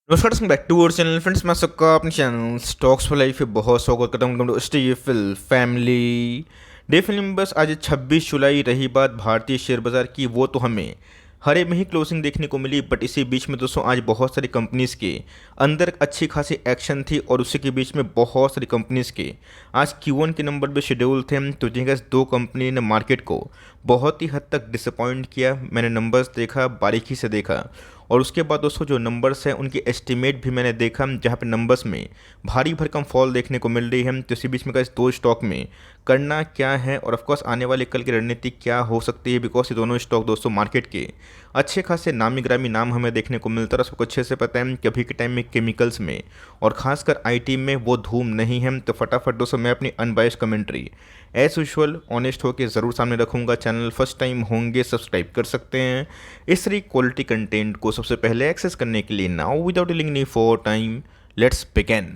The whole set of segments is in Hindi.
नमस्कार back to our channel friends. मैं सबका अपने चैनल स्टॉक्स फॉर लाइफ में बहुत स्वागत करता हूँ। वेलकम टू स्टीफिल फैमिली। डे फिल्म बस आज 26 जुलाई। रही बात भारतीय शेयर बाजार की, वो तो हमें हरे में ही क्लोजिंग देखने को मिली, बट इसी बीच में दोस्तों आज बहुत सारी कंपनीज़ के अंदर अच्छी खासी एक्शन थी और उसी के बीच में बहुत सारी कंपनीज़ के आज Q1 के नंबर भी शेड्यूल थे। तो जिनका दो कंपनी ने मार्केट को बहुत ही हद तक डिसअपॉइंट किया। मैंने नंबर्स देखा, बारीकी से देखा, और उसके बाद दोस्तों जो नंबर्स हैं उनकी एस्टीमेट भी मैंने देखा, जहाँ पे नंबर्स में भारी भरकम फॉल देखने को मिल रही है। तो इसी बीच में इस दो स्टॉक में करना क्या है और ऑफकोर्स आने वाले कल की रणनीति क्या हो सकती है, बिकॉज ये दोनों स्टॉक दोस्तों मार्केट के अच्छे खासे नामी ग्रामी नाम हमें देखने को मिलता है। सबको अच्छे से पता है कि अभी के टाइम में केमिकल्स में और खासकर आईटी में वो धूम नहीं है। तो फटाफट दोस्तों मैं अपनी unbiased commentary as usual honest होकर ज़रूर सामने रखूँगा। चैनल फर्स्ट टाइम होंगे सब्सक्राइब कर सकते हैं इस तरह क्वालिटी कंटेंट को सबसे पहले एक्सेस करने के लिए। Now without dealing any for time, let's begin.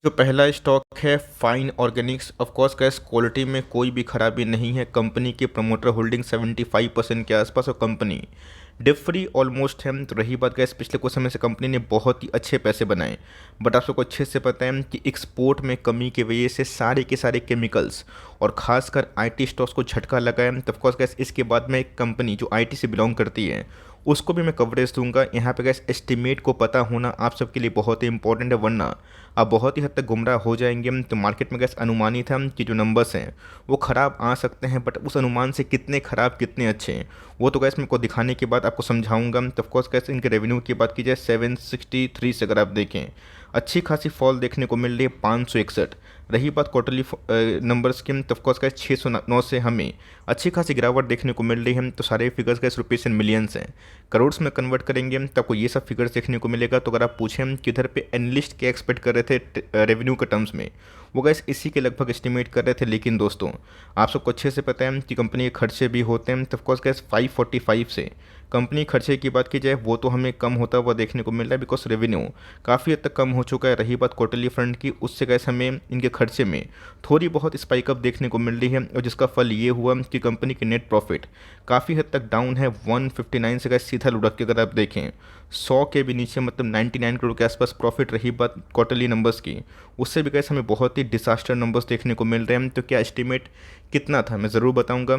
जो पहला स्टॉक है fine Organics. Of course gas quality में कोई भी खराबी नहीं है। कंपनी की प्रमोटर होल्डिंग 75% के आसपास और कंपनी डिप फ्री ऑलमोस्ट है। तो रही बात गैस पिछले कुछ समय से कंपनी ने बहुत ही अच्छे पैसे बनाए, बट आप सबको अच्छे से पता है कि एक्सपोर्ट में कमी की वजह से सारे के सारे केमिकल्स और खासकर आईटी स्टॉक्स को झटका लगा है। तो ऑफकोर्स गैस इसके बाद में एक कंपनी जो आईटी से बिलोंग करती है उसको भी मैं कवरेज दूंगा। यहाँ पे गैस एस्टिमेट को पता होना आप सबके लिए बहुत ही इंपॉर्टेंट है, वरना आप बहुत ही हद तक गुमराह हो जाएंगे। तो मार्केट में गैस अनुमानित है कि जो नंबर्स हैं वो ख़राब आ सकते हैं, बट उस अनुमान से कितने ख़राब कितने अच्छे हैं वो तो गैस मेरे को दिखाने के बाद आपको समझाऊंगा। तो ऑफकोर्स गैस इनके रेवेन्यू की बात की जाए 763 से अगर आप देखें अच्छी खासी फॉल देखने को मिल रही है 561। रही बात क्वार्टरली नंबर्स की, तो ऑफकोर्स गैस 609 से हमें अच्छी खासी गिरावट देखने को मिल रही है। तो सारे figures gas rupees and millions हैं, करोड्स में कन्वर्ट करेंगे तो आपको ये सब फिगर्स देखने को मिलेगा। तो अगर आप पूछें कि इधर पे एनालिस्ट क्या एक्सपेक्ट कर रहे थे रेवेन्यू के टर्म्स में, वो गैस इसी के लगभग एस्टिमेट कर रहे थे। लेकिन दोस्तों आप सबको अच्छे से पता है कि कंपनी के खर्चे भी होते हैं। तो ऑफकोर्स गैस 545 से कंपनी खर्चे की बात की जाए वो तो हमें कम होता हुआ देखने को मिल रहा है, बिकॉज रेवेन्यू काफ़ी हद तक कम हो चुका है। रही बात क्वार्टरली फ्रंट की, उससे गैस हमें इनके खर्चे में थोड़ी बहुत स्पाइकअप देखने को मिल रही है, और जिसका फल ये हुआ कि कंपनी की नेट प्रॉफिट काफ़ी हद तक डाउन है। 159 से गैस सीधा लुढ़क के अगर आप देखें 100 के भी नीचे, मतलब 99 करोड़ के आसपास प्रॉफिट। रही बात क्वार्टरली नंबर्स की, उससे भी गैस हमें बहुत ही डिसास्टर नंबर्स देखने को मिल रहे हैं। तो क्या एस्टिमेट कितना था मैं ज़रूर बताऊंगा।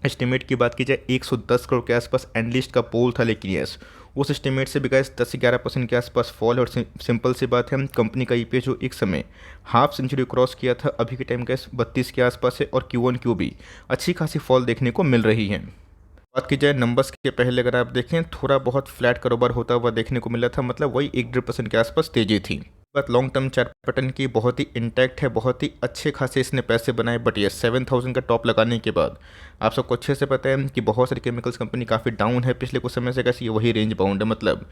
एस्टिमेट की बात की जाए 110 करोड़ के आसपास एनालिस्ट का पोल था, लेकिन यस उस एस्टिमेट से भी गैस 10 से 11% के आसपास फॉल। और सिंपल सी बात है, कंपनी का ईपीएस जो एक समय हाफ सेंचुरी क्रॉस किया था, अभी के टाइम गैस 32 के आसपास है, और Q1 भी अच्छी खासी फॉल देखने को मिल रही है। बात की जाए नंबर्स के पहले अगर आप देखें थोड़ा बहुत फ्लैट कारोबार होता हुआ देखने को मिला था, मतलब वही 1-1.5% के आसपास तेजी थी। बात लॉन्ग टर्म चार्ट पैटर्न की बहुत ही इंटैक्ट है, बहुत ही अच्छे खासे इसने पैसे बनाए, बट ये 7000 का टॉप लगाने के बाद आप सबको अच्छे से पता है कि बहुत सारी केमिकल्स कंपनी काफ़ी डाउन है पिछले कुछ समय से। कैसे ये वही रेंज बाउंड है, मतलब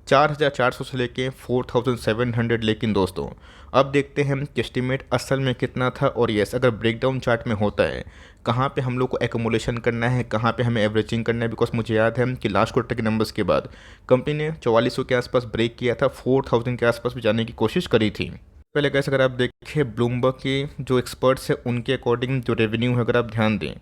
4400 से लेके 4700। लेकिन दोस्तों अब देखते हैं कि एस्टिमेट असल में कितना था, और यस अगर ब्रेकडाउन चार्ट में होता है कहाँ पे हम लोग को एक्यूमुलेशन करना है, कहाँ पे हमें एवरेजिंग करना है। बिकॉज मुझे याद है कि लास्ट क्वार्टर के नंबर्स के बाद कंपनी ने 4400 के आसपास ब्रेक किया था, 4000 के आसपास भी जाने की कोशिश करी थी। पहले कैसे अगर आप देखें ब्लूमबर्ग के जो एक्सपर्ट्स हैं उनके अकॉर्डिंग जो रेवेन्यू है अगर आप ध्यान दें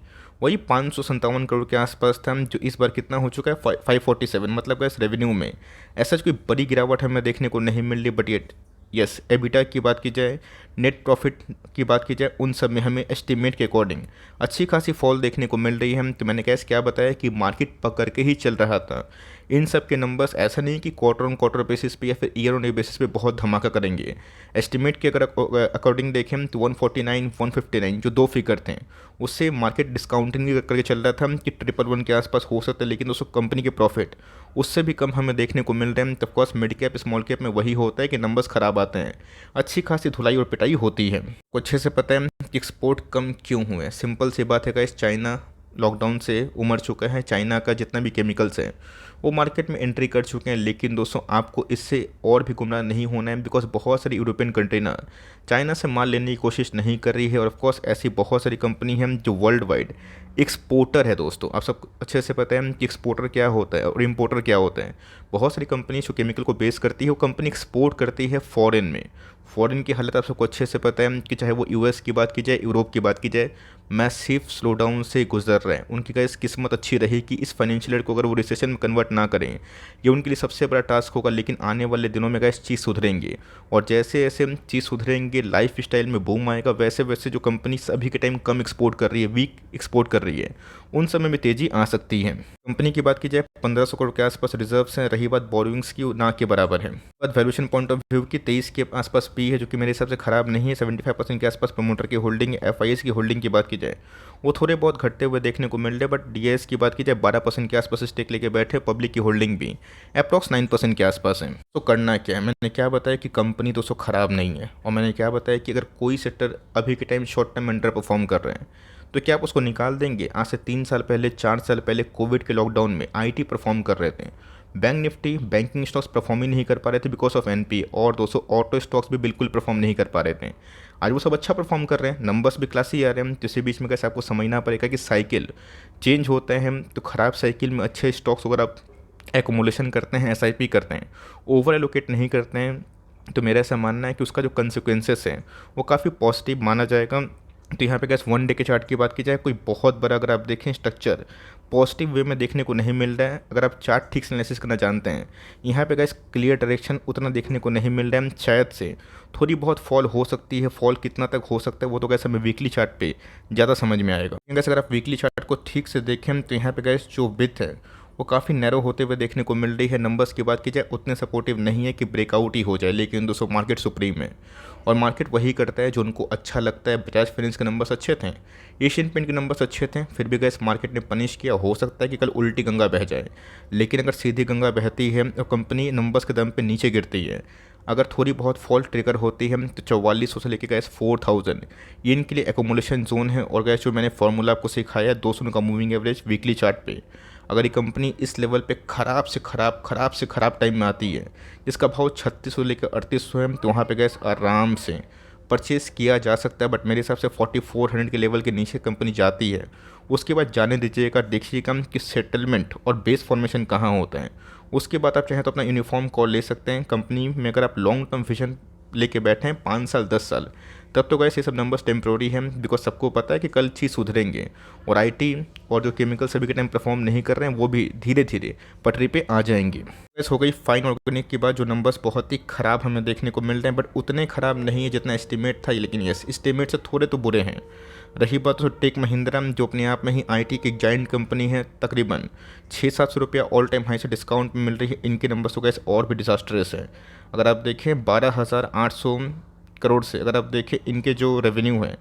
वही 557 करोड़ के आसपास था, जो इस बार कितना हो चुका है 547। मतलब गैस रेवेन्यू में ऐसा कोई बड़ी गिरावट हमें देखने को नहीं मिल रही, बट ये यस एबिटा की बात की जाए, नेट प्रॉफिट की बात की जाए, उन सब में हमें एस्टिमेट के अकॉर्डिंग अच्छी खासी फॉल देखने को मिल रही है। तो मैंने कैसे क्या बताया कि मार्केट पकड़ के ही चल रहा था। इन सब के नंबर्स ऐसा नहीं कि क्वार्टर ऑन क्वार्टर बेसिस पे या फिर ईयर ऑन ईयर बेसिस पे बहुत धमाका करेंगे। एस्टिमेट के अगर अकॉर्डिंग देखें तो 149 159 जो दो फिगर थे उससे मार्केट डिस्काउंटिंग भी करके चल रहा था कि 111 के आसपास हो सकता है, लेकिन दोस्तों कंपनी के प्रॉफिट उससे भी कम हमें देखने को मिल रहे हैं। तो of course mid cap small cap में वही होता है कि नंबर्स खराब आते हैं, अच्छी खासी धुलाई और पिटाई होती है। कुछ अच्छे से पता है कि एक्सपोर्ट कम क्यों हुए। सिंपल सी बात है गाइस, चाइना लॉकडाउन से उमड़ चुका है। चाइना का जितना भी केमिकल्स है वो मार्केट में एंट्री कर चुके हैं। लेकिन दोस्तों आपको इससे और भी गुमराह नहीं होना है, बिकॉज बहुत सारी यूरोपियन कंट्री ना चाइना से माल लेने की कोशिश नहीं कर रही है। और ऑफकोर्स ऐसी बहुत सारी कंपनी हैं जो वर्ल्ड वाइड एक्सपोर्टर है। दोस्तों आप सब अच्छे से पता है कि एक्सपोर्टर क्या होता है और इम्पोर्टर क्या होता है। बहुत सारी कंपनी जो केमिकल को बेस करती है वो कंपनी एक्सपोर्ट करती है फॉरेन में, फॉरेन की हालत आप सबको अच्छे से पता है कि चाहे वो यूएस की बात की जाए, यूरोप की बात की जाए, मैसिव स्लो डाउन से गुजर रहे हैं। उनकी गाइस किस्मत अच्छी रही कि इस फाइनेंशियल ईयर को अगर वो रिसेशन में कन्वर्ट ना करें, ये उनके लिए सबसे बड़ा टास्क होगा। लेकिन आने वाले दिनों में गाइस चीज़ सुधरेंगे, और जैसे जैसे चीज़ सुधरेंगे, लाइफ स्टाइल में बूम आएगा, वैसे वैसे जो कंपनी अभी के टाइम कम एक्सपोर्ट कर रही है, वीक एक्सपोर्ट कर रही है, उन समय में तेज़ी आ सकती है। कंपनी की बात की जाए 1500 करोड़ के आसपास रिजर्व्स हैं। रही बात बोरोइंग्स की, ना के बराबर है। बात वैल्यूएशन पॉइंट ऑफ व्यू की 23 के आसपास पी है, जो कि मेरे हिसाब से खराब नहीं है। 75% के आसपास प्रमोटर की होल्डिंग, एफआईएस की होल्डिंग की बात की जाए वो थोड़े बहुत घटते हुए देखने को मिल रहे हैं। बट डीएस की बात की जाए 12% के आसपास स्टेक लेके बैठे। पब्लिक की होल्डिंग भी अप्रॉक्स 9% के आसपास है। तो करना क्या है, मैंने क्या बताया कि कंपनी दोस्तों खराब नहीं है, और मैंने क्या बताया कि अगर कोई सेक्टर अभी के time short term under perform कर रहे हैं तो क्या आप उसको निकाल देंगे। आज से 3 साल पहले, 4 साल पहले कोविड के लॉकडाउन में आईटी परफॉर्म कर रहे थे। Bank nifty, banking stocks perform ही नहीं कर पा रहे थे बिकॉज ऑफ एनपी, और दोस्तों ऑटो स्टॉक्स भी बिल्कुल परफॉर्म नहीं कर पा रहे थे। आज वो सब अच्छा परफॉर्म कर रहे हैं, नंबर्स भी क्लासी आ रहे हैं। तो इसी बीच में कैसे आपको समझना पड़ेगा कि साइकिल चेंज होते हैं, तो ख़राब साइकिल में अच्छे स्टॉक्स वगैरह आप एकोमुलेशन करते हैं, एसआईपी करते हैं, ओवर एलोकेट नहीं करते हैं, तो मेरा ऐसा मानना है कि उसका जो कंसिक्वेंसेस है वो काफ़ी पॉजिटिव माना जाएगा। तो यहाँ पे गैस 1 डे के चार्ट की बात की जाए, कोई बहुत बड़ा अगर आप देखें स्ट्रक्चर पॉजिटिव वे में देखने को नहीं मिल रहा है। अगर आप चार्ट ठीक से एनालिसिस करना जानते हैं, यहाँ पे गैस क्लियर डायरेक्शन उतना देखने को नहीं मिल रहा है। शायद से थोड़ी बहुत फॉल हो सकती है, फॉल कितना तक हो सकता है वो तो गैस हमें वीकली चार्ट पे ज़्यादा समझ में आएगा। गैस अगर आप वीकली चार्ट को ठीक से देखें तो यहाँ पे गैस जो विड्थ है वो काफ़ी नैरो होते हुए देखने को मिल रही है। नंबर्स की बात की जाए उतने सपोर्टिव नहीं है कि ब्रेकआउट ही हो जाए, लेकिन दोस्तों मार्केट सुप्रीम है और मार्केट वही करता है जो उनको अच्छा लगता है। बजाज फाइनेंस के नंबर्स अच्छे थे, एशियन पेंट के नंबर्स अच्छे थे, फिर भी गैस मार्केट ने पनिश किया। हो सकता है कि कल उल्टी गंगा बह जाए, लेकिन अगर सीधी गंगा बहती है और कंपनी नंबर्स के दम पे नीचे गिरती है, अगर थोड़ी बहुत फॉल ट्रिगर होती है तो 4400 से लेकर गैस 4000 ये इनके लिए एकोमुलेशन जोन है। और गैस जो मैंने फॉर्मूला आपको सिखाया है 200 का मूविंग एवरेज वीकली चार्ट पे, अगर ये कंपनी इस लेवल पे खराब से खराब टाइम में आती है जिसका भाव 3600 लेकर 3800 है, तो वहाँ पे गैस आराम से परचेस किया जा सकता है। बट मेरे हिसाब से 4400 के लेवल के नीचे कंपनी जाती है, उसके बाद जाने दीजिएगा, देखिएगा कि सेटलमेंट और बेस फॉर्मेशन कहाँ होता है। उसके बाद आप चाहें तो अपना यूनिफॉर्म कॉल ले सकते हैं। कंपनी में अगर आप लॉन्ग टर्म विजन लेके बैठे हैं 5 साल 10 साल, तब तो गैस ये सब नंबर्स टेम्प्रोरी हैं, बिकॉज सबको पता है कि कल चीज़ सुधरेंगे। और आईटी और जो केमिकल सभी के टाइम परफॉर्म नहीं कर रहे हैं वो भी धीरे धीरे पटरी पे आ जाएंगे। गैस हो गई फाइन ऑर्गेनिक की बात, जो नंबर्स बहुत ही ख़राब हमें देखने को मिल रहे हैं, बट उतने ख़राब नहीं है जितना एस्टिमेट था, लेकिन यस एस्टिमेट से थोड़े तो बुरे हैं। रही बात तो टेक महिंद्रा, जो अपने आप में ही आईटी की एक जाइंट कंपनी है, तकरीबन 600-700 रुपया ऑल टाइम हाई से डिस्काउंट में मिल रही है। इनके नंबर्स तो गैस और भी डिजास्टरस है। अगर आप देखें 12,800 करोड़ से अगर आप देखें इनके जो रेवेन्यू है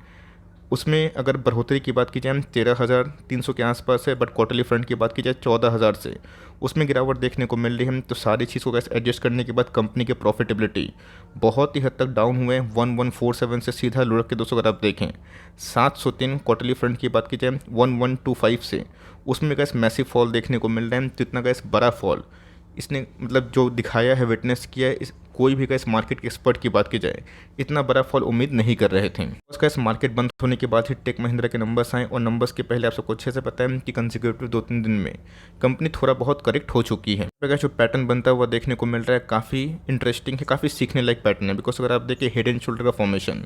उसमें अगर बढ़ोतरी की बात की जाए 13,300 के आसपास है, बट क्वार्टरली फ्रंट की बात की जाए 14,000 से उसमें गिरावट देखने को मिल रही है। तो सारी चीज़ को कैसे एडजस्ट करने के बाद कंपनी के प्रॉफिटेबिलिटी बहुत ही हद तक डाउन हुए हैं। 1147 से सीधा लुढ़क के दोस्तों अगर आप देखें 703, क्वार्टरली फ्रंट की बात की जाए 1125 से उसमें कैसे मैसिव फॉल देखने को मिल रहा है। तो इतना कैसे बड़ा फॉल इसने मतलब जो दिखाया है, विटनेस किया है, इस कोई भी इस मार्केट के एक्सपर्ट की बात की जाए इतना बड़ा फॉल उम्मीद नहीं कर रहे थे। उसका इस मार्केट बंद होने के बाद ही टेक महिंद्रा के नंबर्स आए, और नंबर्स के पहले आप सबको अच्छे से पता है कि कंसेक्यूटिव 2-3 दिन में कंपनी थोड़ा बहुत करेक्ट हो चुकी है। जो पैटर्न बनता हुआ देखने को मिल रहा है काफ़ी इंटरेस्टिंग है, काफ़ी सीखने लायक पैटर्न है। बिकॉज अगर आप देखिए हेड एंड शोल्डर का फॉर्मेशन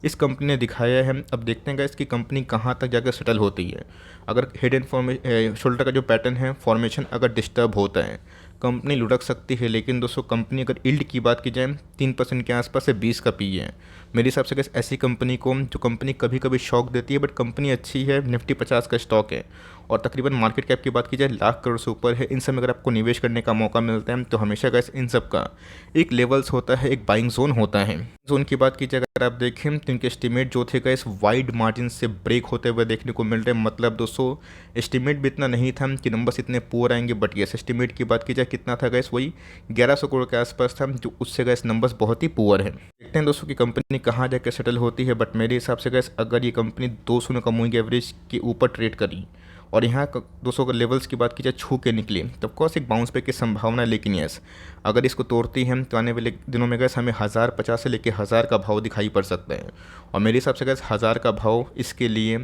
इस कंपनी ने दिखाया है। अब देखते हैं इसकी कंपनी कहाँ तक जाकर सेटल होती है। अगर हेड एंड शोल्डर का जो पैटर्न है फॉर्मेशन अगर डिस्टर्ब होता है, कंपनी लुढ़क सकती है। लेकिन दोस्तों कंपनी अगर यील्ड की बात की जाए 3% के आसपास से 20 का पी है। मेरे हिसाब से ऐसी कंपनी को, जो कंपनी कभी कभी शॉक देती है बट कंपनी अच्छी है, निफ्टी 50 का स्टॉक है और तकरीबन मार्केट कैप की बात की जाए लाख करोड़ से ऊपर है, इन सब में अगर आपको निवेश करने का मौका मिलता है तो हमेशा इन सब का एक लेवल्स होता है, एक बाइंग जोन होता है। जोन की बात की जाए अगर आप देखें तो इनके एस्टिमेट जो थे इस वाइड मार्जिन से ब्रेक होते हुए देखने को मिल रहे हैं। मतलब दोस्तों एस्टिमेट भी इतना नहीं था कि नंबर्स इतने पुअर आएंगे, बट यस एस्टिमेट की बात की जाए कितना था वही 1100 करोड़ के आसपास था, जो उससे नंबर्स बहुत ही पुअर है। देखते हैं दोस्तों कि कंपनी कहाँ जाकर सेटल होती है। बट मेरे हिसाब से अगर ये कंपनी 200 का मूविंग एवरेज के ऊपर ट्रेड करी और यहाँ 200 के लेवल्स की बात की जाए छू के निकली तो ऑफकोर्स एक बाउंस बैक की संभावना है। लेकिन यस अगर इसको तोड़ती है तो आने वाले दिनों में हमें 1050 से लेकर 1000 का भाव दिखाई पड़ सकता है। और मेरे हिसाब से 1000 का भाव इसके लिए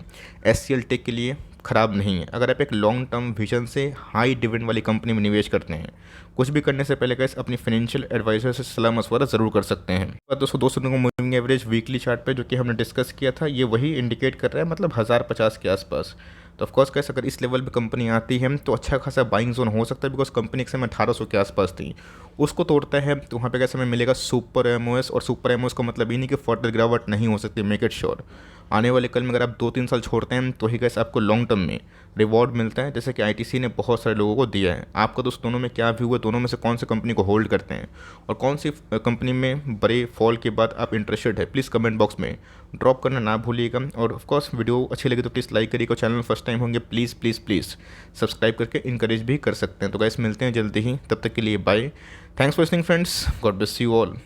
SCL टेक के लिए ख़राब नहीं है अगर आप एक लॉन्ग टर्म विजन से हाई डिविडेंड वाली कंपनी में निवेश करते हैं। कुछ भी करने से पहले गाइस अपनी फाइनेंशियल एडवाइजर से सलाह मशवरा ज़रूर कर सकते हैं। और दोस्तों को मूविंग एवरेज वीकली चार्ट पे जो कि हमने डिस्कस किया था ये वही इंडिकेट कर रहा है, मतलब 1050 के आसपास। तो ऑफकोर्स कैसे अगर इस लेवल पे कंपनी आती है तो अच्छा खासा बाइंग जोन हो सकता है, बिकॉज कंपनी एक समय 1800 के आसपास थी, उसको तोड़ता है तो वहाँ पे कैसे हमें मिलेगा सुपर एमओएस। और सुपर एमओएस का मतलब ही नहीं कि फर्दर गिरावट नहीं हो सकती, मेक इट श्योर। आने वाले कल में अगर आप 2-3 साल छोड़ते हैं तो ही कैसे आपको लॉन्ग टर्म में रिवॉर्ड मिलता है, जैसे कि आईटीसी ने बहुत सारे लोगों को दिया है। आपका दोस्त दोनों में क्या व्यू है, दोनों में से कौन सी कंपनी को होल्ड करते हैं और कौन सी कंपनी में बड़े फॉल के बाद आप इंटरेस्टेड है, प्लीज़ कमेंट बॉक्स में ड्रॉप करना ना भूलिएगा। और ऑफकोर्स वीडियो अच्छी लगी तो प्लीज़ लाइक करिएगा, चैनल फर्स्ट टाइम होंगे प्लीज़ प्लीज़ प्लीज़ सब्सक्राइब करके इनकरेज भी कर सकते हैं। तो गाइस मिलते हैं जल्दी ही, तब तक के लिए bye. Thanks for listening friends, God bless you all.